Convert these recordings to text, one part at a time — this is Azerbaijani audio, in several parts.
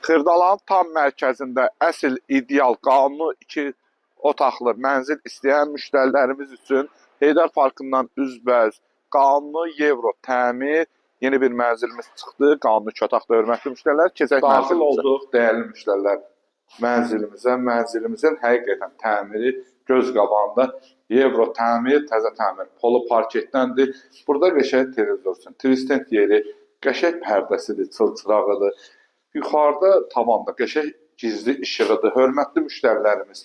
Xırdalanın tam mərkəzində əsl ideal qanuni 2 otaqlı mənzil istəyən müştərilərimiz üçün Heydər Parkından üzbəüz qanuni Euro təmir yeni bir mənzilimiz çıxdı. Qanuni 2 otaqlı hörmətli müştərilər. Keçək daxil olduq dəyərli müştərilər mənzilimizə. Mənzilimizin həqiqətən təmiri göz qabağında Euro təmir, təzə təmir, polo parketdəndir. Burada qəşəng televizorsun, tristent yeri, qəşəng pərdəsidir, çılçırağıdır. Yuxarıda tavanda qəşəng gizli işığıdır. Hörmətli müştərilərimiz,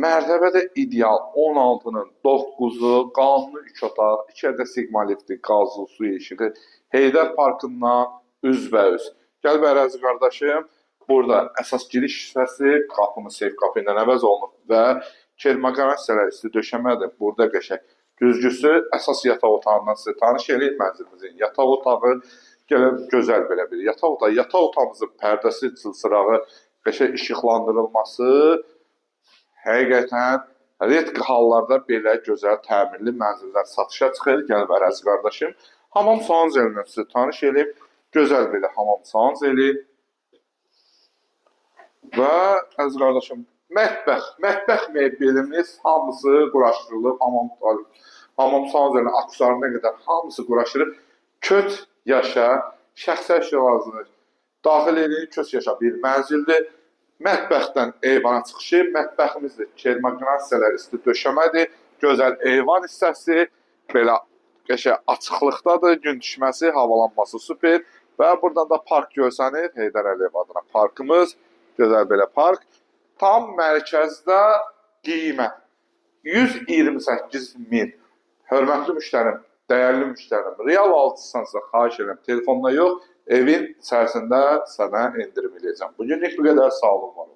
mərtəbədə ideal 16-nın 9-u, qanuni 2 otaq, 2 ədəd Sigma liftli, qazlı su yeşili, Heydər Parkından üzbəüz. Gəl bərəzi qardaşım, burada əsas giriş hissəsi, qapımız seyf qapı ilə əvəz olunub və kermaqaran hissələri isti döşəmədir. Burada qəşəng düzgüsü əsas yataq otağından sizə tanış eləyir mənzilimizin. Yataq otağı gözəl belə bir yataq otağı. Yataq otağımızın pərdəsi, çılçırağı, qəşəng işıqlandırılması həqiqətən redki hallarda belə gözəl təmirli mənzillər satışa çıxır. Gəl bərəzi qardaşım. Hamam sanzelindən sizə tanış eləyib. Gözəl belə hamam sanzeli. Və əziz qardaşım, mətbəx mebelimiz hamısı quraşdırılıb. Hamam sanzelinin aksarına qədər hamısı quraşdırılıb. Köç yaşa, şəxsi əşyalarınızı daxil edin, köç yaşa bir mənzildir. Mətbəxdən eyvana çıxışı, mətbəximizdir. Kermaqaran hissələri isti döşəmədir. Gözəl eyvan hissəsi, belə qəşəng açıqlıqdadır. Gün düşməsi, havalanması super. Və buradan da park görsənir. Heydər Əliyev adına parkımız. Gözəl belə park. Tam mərkəzdə qiymət 128.000. Hörmətli müştərim, dəyərli müştərim, real alıcısansa xahiş edirəm, telefonda yox, evin içərisində sənə endirim eləyəcəm. Bugünlük bu qədər, sağ olun var.